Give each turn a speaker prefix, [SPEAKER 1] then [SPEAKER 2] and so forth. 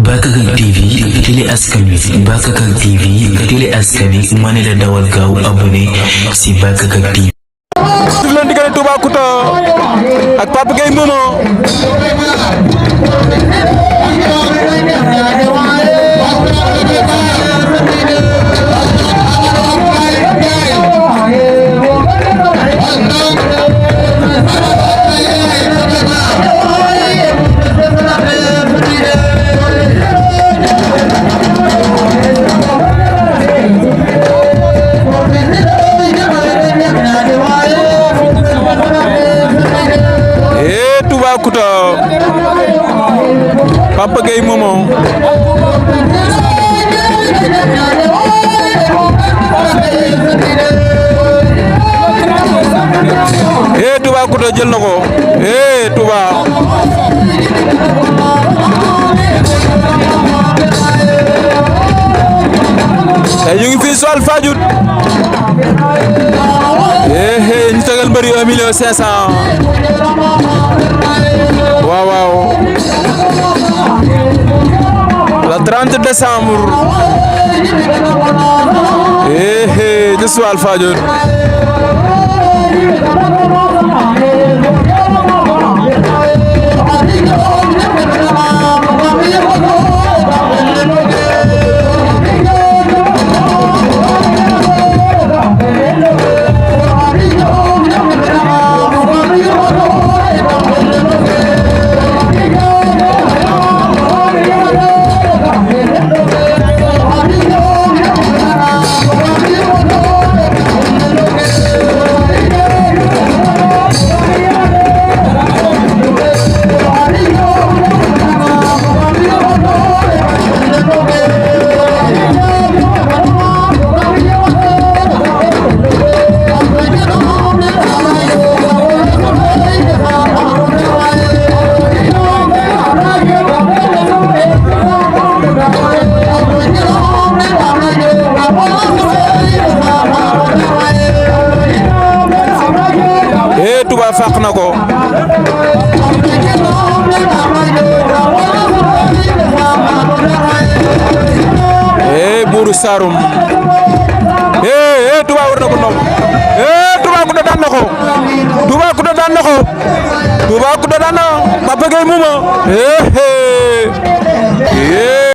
[SPEAKER 1] Bakakak TV télé askan wi Bakakak TV télé askan wi ma ne la dawal gaaw abonné si Bakakak TV.
[SPEAKER 2] daf leen diggante Toubacouta ak Papa Gueye Momo Toubacouta Papa Gueye Momo Toubacouta jël na ko Touba ñu ngi fii Joal Fadiouth ñu tegal mbëri 1.500.000 waaw waaw le 30 décembre de Joal Fadiouth Touba fàq na ko Buuru Saloum Touba war na ko noom Toubacouta daan na ko Toubacouta daan na ko Toubacouta daan na Papa Gueye Momo